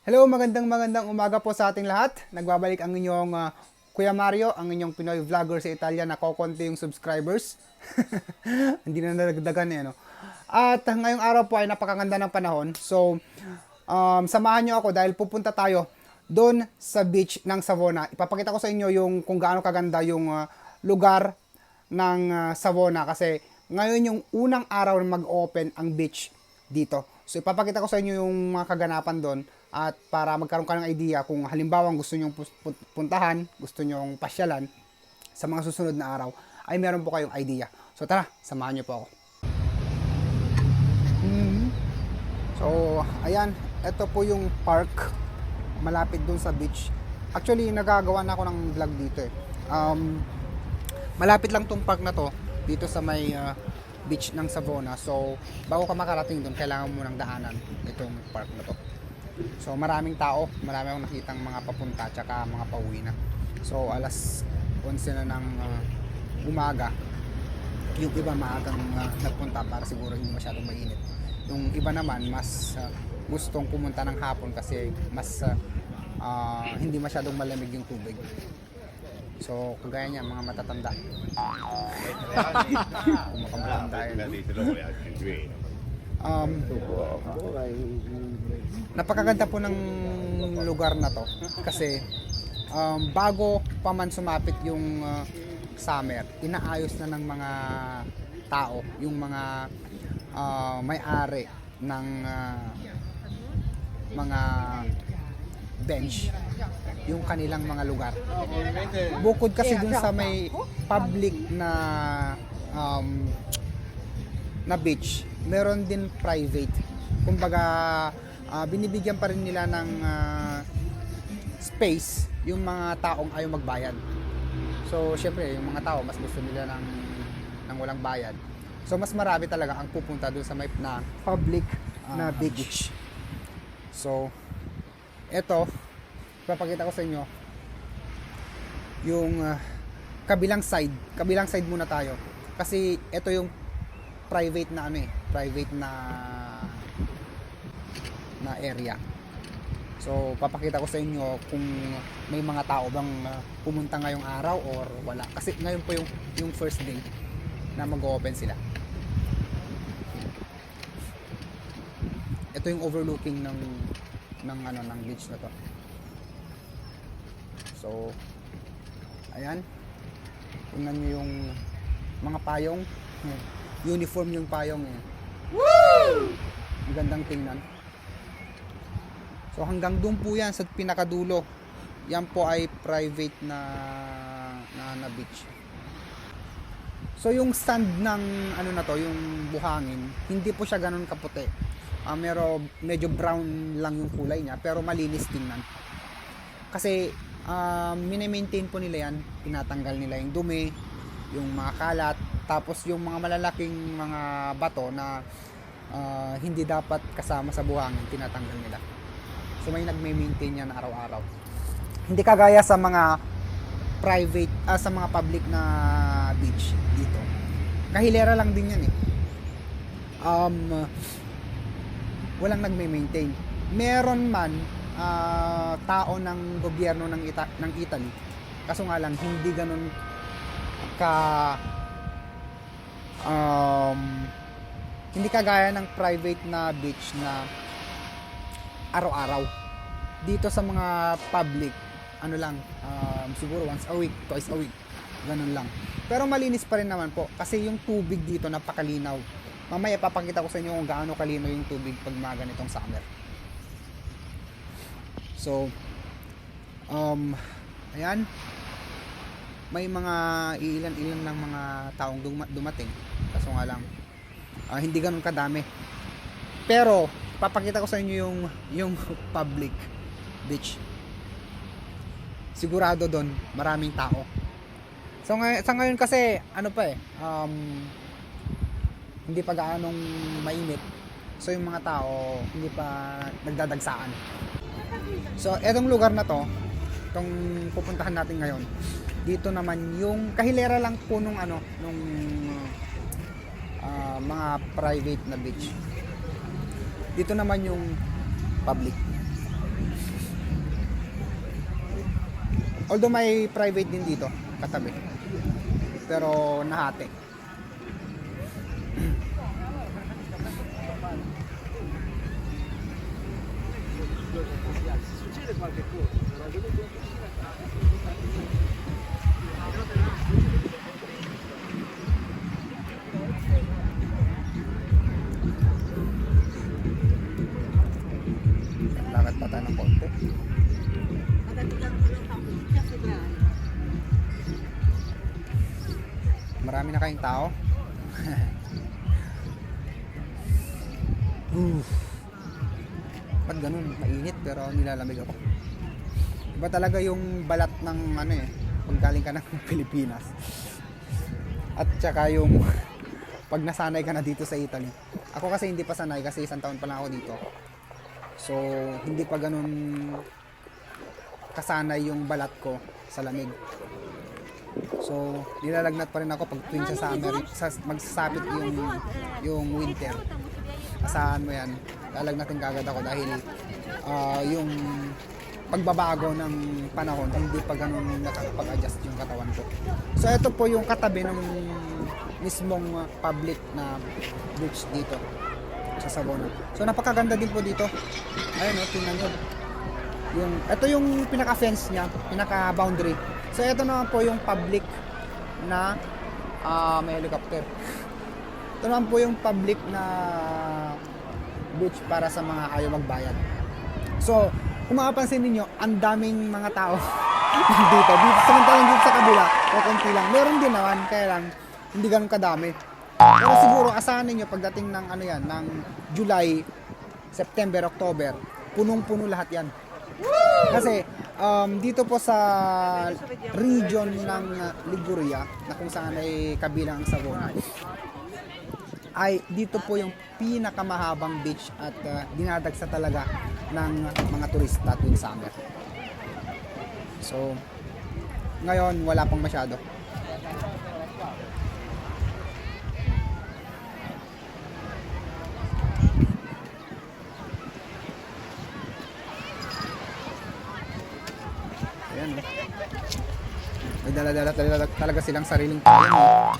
Hello, magandang umaga po sa ating lahat. Nagbabalik ang inyong Kuya Mario, ang inyong Pinoy vlogger sa Italia na kokonti yung subscribers. Hindi na nadagdagan eh, no? At ngayong araw po ay napakaganda ng panahon. So, samahan nyo ako dahil pupunta tayo doon sa beach ng Savona. Ipapakita ko sa inyo yung kung gaano kaganda yung lugar ng Savona kasi ngayon yung unang araw na mag-open ang beach dito. So ipapakita ko sa inyo yung mga kaganapan doon at para magkaroon ka ng idea kung halimbawa gusto nyong puntahan, gusto nyong pasyalan sa mga susunod na araw, ay meron po kayong idea. So tara, samahan nyo po ako. So ayan, ito po yung park malapit doon sa beach. Actually, nagagawa na ako ng vlog dito eh. Malapit lang tong park na to dito sa may beach ng Savona. So, bago ka makarating doon, kailangan mo ng daanan itong park na to. So, maraming tao, marami akong nakitang mga papunta tsaka mga pauwi na. So, alas 11 na ng umaga. Yung iba maagang nagpunta para siguro hindi masyadong mainit. Yung iba naman mas gustong pumunta ng hapon kasi mas hindi masyadong malamig yung tubig. So, kagaya niya, mga matatanda. Kung makamatanda yun. Napakaganda po ng lugar na to. Kasi, bago pa man sumapit yung summer, inaayos na ng mga tao, yung mga may-ari ng mga bench yung kanilang mga lugar. Bukod kasi dun sa may public na na beach, meron din private. Kumbaga, binibigyan pa rin nila ng space yung mga taong ayaw magbayad. So, syempre, yung mga tao mas gusto nila ng walang bayad. So, mas marami talaga ang pupunta dun sa may na public na beach. So, eto, papakita ko sa inyo yung kabilang side muna tayo kasi ito yung private na private na area. So papakita ko sa inyo kung may mga tao bang pumunta ngayong araw or wala kasi ngayon po yung first day na mag-open sila. Ito yung overlooking ng beach na to. So, ayan. Tingnan nyo yung mga payong. Uniform yung payong eh. Woo! Ang gandang tingnan. So, hanggang doon po yan sa pinakadulo. Yan po ay private na beach. So, yung sand ng na to, yung buhangin, hindi po siya ganun kaputi. Medyo brown lang yung kulay niya, pero malinis tingnan. Kasi, mini-maintain po nila yan, tinatanggal nila yung dumi, yung mga kalat, tapos yung mga malalaking mga bato na hindi dapat kasama sa buhangin, tinatanggal nila. So may nagme-maintain yan araw-araw. Hindi kagaya sa mga private, sa mga public na beach dito. Kahilera lang din yan eh. Walang nagme-maintain. Meron man tao ng gobyerno ng Italy. Kaso nga lang hindi ganun hindi kagaya ng private na beach na araw-araw. Dito sa mga public, siguro once a week, twice a week. Ganun lang. Pero malinis pa rin naman po kasi yung tubig dito napakalinaw. Mamaya papakita ko sa inyo kung gaano kalinaw yung tubig pag mga ganitong summer. So, ayan. May mga ilan-ilan lang mga taong dumating. Kaso nga lang, hindi ganun kadami. Pero, papakita ko sa inyo yung public beach. Sigurado doon, maraming tao. So, sa ngayon kasi, hindi pa gaanong mainit. So, yung mga tao, hindi pa nagdadagsaan. So, etong lugar na to, itong pupuntahan natin ngayon, dito naman yung kahilera lang po nung mga private na beach. Dito naman yung public. Although may private din dito, katabi. Pero nahati. Lakad pa tayo ng konti. Marami na kayong tao. Ba't ganun? Mainit pero nilalamig ako. Iba talaga yung balat ng ano eh, pag galing ka ng Pilipinas. At saka yung pag nasanay ka na dito sa Italy. Ako kasi hindi pa sanay kasi 1 taon pa lang ako dito. So, hindi pa ganun kasanay yung balat ko sa lamig. So, nilalagnat pa rin ako pag tuwing sa summer, magsasapit yung winter. Asahan mo yan, lalagnatin kagad ako dahil yung pagbabago ng panahon, hindi pa ganun nakakapag-adjust yung katawan ko. So, ito po yung katabi ng mismong public na beach dito sa Savona. So, napakaganda din po dito. Ayun, tingnan nyo. Ito yung pinaka-fence niya, pinaka-boundary. So, ito naman po yung public na may helicopter. Ito naman po yung public na beach para sa mga ayaw magbayad. So, kung makapansin ninyo, ang daming mga tao dito. Samantalang dito sa kabila, o konti lang. Meron din naman, kaya lang, hindi ganun kadami. Pero siguro, asahan ninyo pagdating ng ano yan, ng July, September, October, punong-puno lahat yan. Kasi dito po sa region ng Liguria na kung saan ay kabilang ang Savona, ay dito po yung pinakamahabang beach at dinadagsa talaga ng mga turista tuwing summer. So ngayon wala pang masyado. Ayan, eh. May dala-dala talaga silang sariling payong.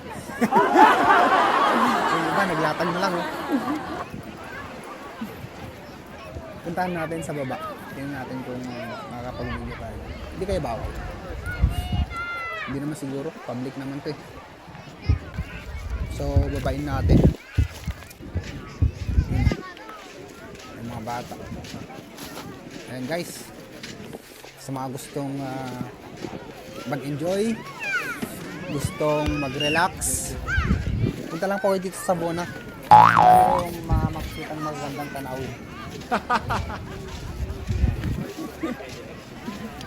Yung iba, naglatag na lang. Oh. Puntahan natin sa baba. Tingnan natin kung makakapag-video tayo. Hindi kayo bawal. Hindi naman siguro. Public naman to eh. So, babain natin. Yung mga bata. Ayan guys. Sa mga gustong mag-enjoy, gustong mag-relax, punta lang po kayo dito sa Savona. Yung makikitang magandang tanawin.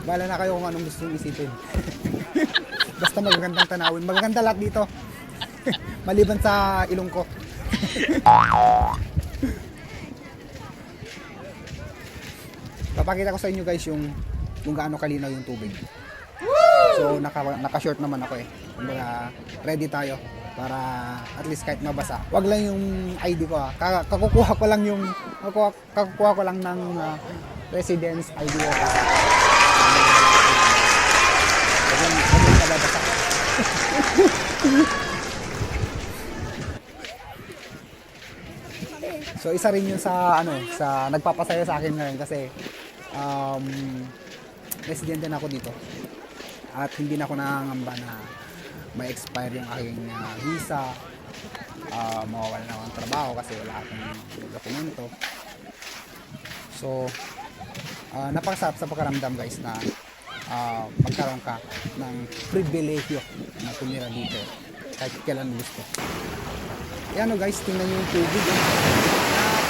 Bala na kayo kung anong gusto nyo isipin. Basta magandang tanawin. Maganda lahat dito. Maliban sa ilong ko. Papakita ko sa inyo guys yung kung gaano kalinaw yung tubig. So naka-short naman ako eh. Kumbaga ready tayo para at least kahit mabasa. Wag lang yung ID ko ah. Kakukuha ko lang yung kakukuha ko lang ng residence ID ko. Wag lang mababasa. So isa rin yun sa sa nagpapasaya sa akin ngayon kasi residente na ako dito at hindi na ako nangangamba na may expire yung aking visa, mawawala na ako ng trabaho kasi wala akong dokumento. So napakasarap sa pakaramdam guys na magkaroon ka ng pribilehyo na tumira dito kahit kailan gusto. Yan o guys, tingnan nyo yung tubig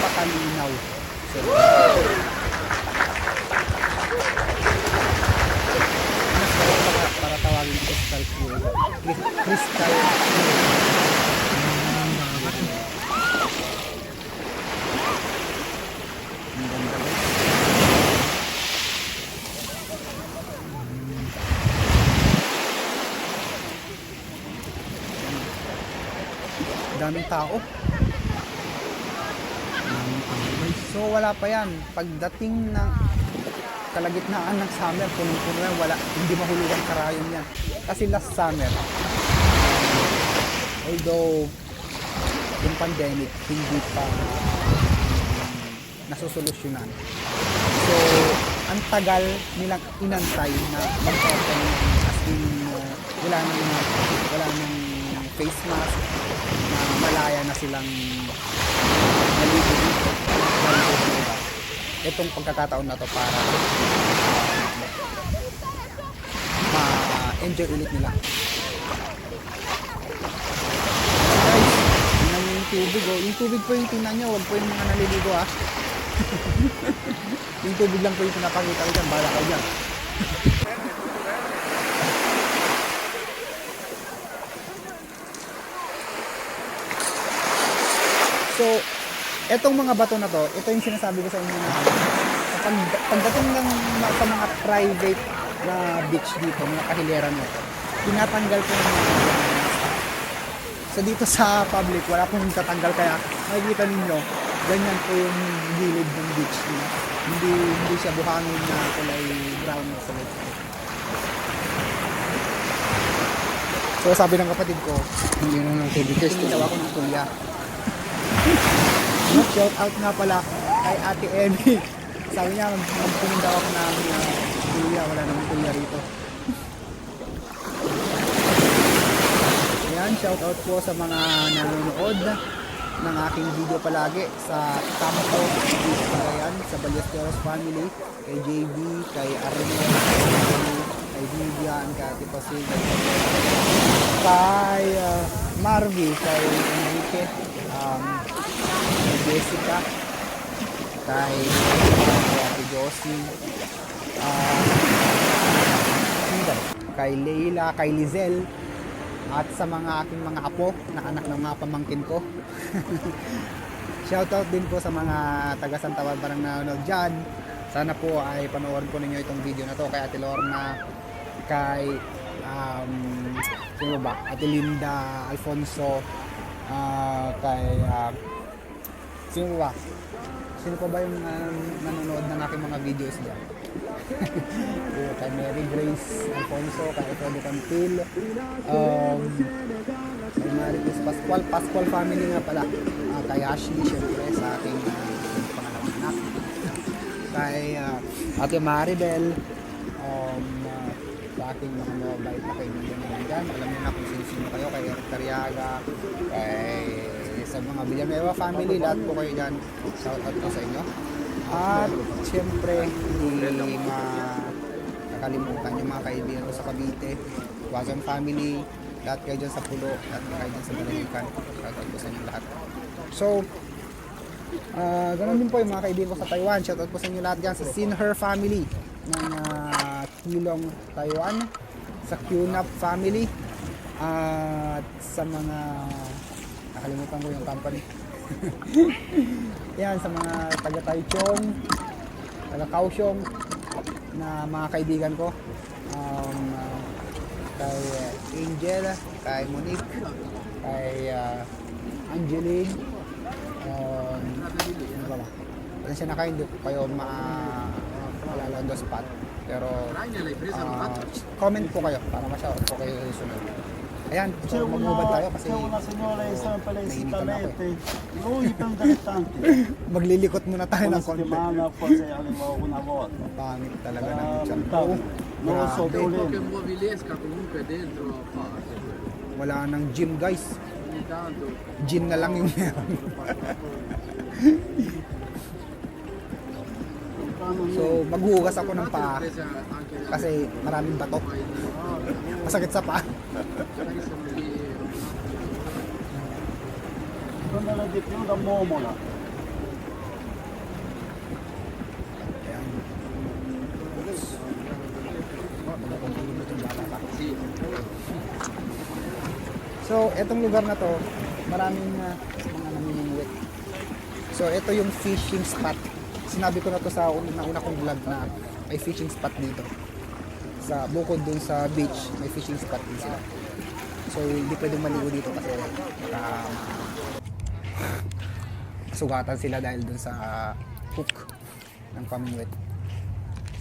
napakalinaw. So, para tawagin crystal clear. Crystal daming tao. So wala pa yan. Pagdating ng kalagitnaan ng summer, punong-puno yan, wala, hindi mahulugan karayon yan. Kasi last summer, although yung pandemic hindi pa nasusolusyonan. So, ang tagal nilang inantay na mag-open, as in, wala nang face mask, na malaya na silang maligo dito. Itong pagkakataon na to para ma-enjoy ulit nila. Guys, tingnan nyo yung tubig, oh. Yung tubig po yung tingnan nyo, huwag po yung mga naliligo, ah. Yung tubig lang po yung pinapakita ko dyan, bahala kayo dyan. So, etong mga bato na to, ito yung sinasabi ko sa inyo na pagdating ng sa mga private na beach dito, mga kahilera nito, tinatanggal ko ng mga so dito sa public, wala pong tatanggal, kaya makikita ninyo, ganyan po yung gilid ng beach. Hindi siya buhangin na kulay brown na sa loob. So sabi ng kapatid ko, hindi na ng tubig test, daw ako ng tulya. Shout out nga pala kay Ate Emmy. Sabi niya, magpunin daw ako ng tulya, wala namang tulya rito. Ayan, shout out po sa mga nanonood ng aking video palagi sa Tampo, sa Ballesteros family, kay JB, kay Arnel, kay Vivian, kay Ate Pasig, kay Marvy, kay Enrique, kay Jessica, kay Ate Josie, kay Leila, kay Lizelle, at sa mga aking mga apo na anak ng mga pamangkin ko. Shoutout din po sa mga taga Santa Barbara na nanonood dyan. Sana po ay panoorin po ninyo itong video na to, kay Ate Lorna, kay sino ba? Ate Linda, Alfonso, kay sino ba? Sino pa ba yung nanonood ng aking mga videos dyan? Kay Mary Grace Alfonso, kay Alfredo Cantil, kay Maricruz Pascual family nga pala, kay Ashley syempre sa aking pangalawang anak, kay Ate Maribel, sa aking mga mobile na kaibigan na dyan, alam niyo na kung sino kayo, kay Eric Cariaga, kay sa mga Villanueva family, lahat po kayo dyan, shout out po sa inyo. At siyempre, hindi nakalimutan yung mga kaibigan ko sa Cavite, Wazon family, lahat kayo dyan sa Pulo, lahat kayo dyan sa Balalikan, shout out po sa inyo lahat. So, ganun din po yung mga kaibigan ko sa Taiwan, shout out po sa inyo lahat dyan sa Sinher family ng Kilong, Taiwan, sa QNAP family, at sa mga nakalimutan ko yung company. Yan, sa mga taga Taichung, taga Kaohsiung na mga kaibigan ko, kay Angel, kay Monique, kay Angeline, ano ba ba? Pasensya na kayo, hindi ko kayo maalala on the spot, pero comment po kayo para ma-shoutout po kayo sa sunod. Ayan, so magmubad tayo kasi maglilikot muna tayo ng konti. Pangit talaga ng tiyan ko. Wala nang gym guys. Gym na lang yung meron. So maghuhugas ako ng paa kasi maraming bato. Masakit sa paa. So, etong lugar na to, maraming mga namimingwit. So, ito yung fishing spot. Sinabi ko na to sa una kong vlog na may fishing spot dito. Sa bukod dun sa beach, may fishing spot din sila. So, hindi pwedeng maligo dito kasi sugatan sila dahil dun sa hook ng pamingwit.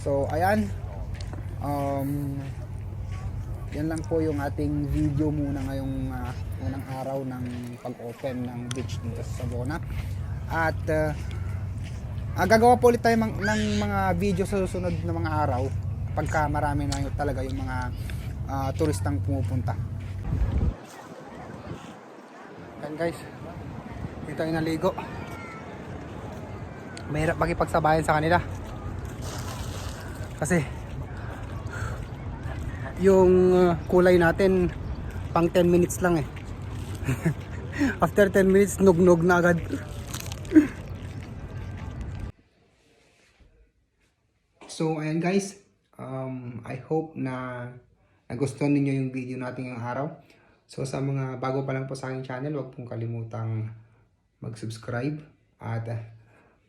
So ayan, yan lang po yung ating video muna ngayong unang araw ng pag-open ng beach dito sa Sabona. At gagawa po ulit tayo ng mga video sa susunod na mga araw pagka marami na yun talaga yung mga turistang pumupunta. Yan guys, dito ay naligo. Mahirap makipagsabayan sa kanila kasi yung kulay natin pang 10 minutes lang eh. After 10 minutes nugnog na agad. So ayan guys, I hope na nagustuhan ninyo yung video natin ngayong araw. So sa mga bago pa lang po sa aking channel, huwag pong kalimutang mag-subscribe. At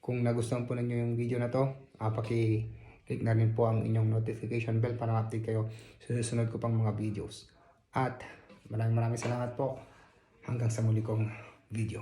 kung nagustuhan po ninyo yung video na to, paki-click na rin po ang inyong notification bell para ma-update kayo sa susunod ko pang mga videos. At maraming salamat po. Hanggang sa muli kong video.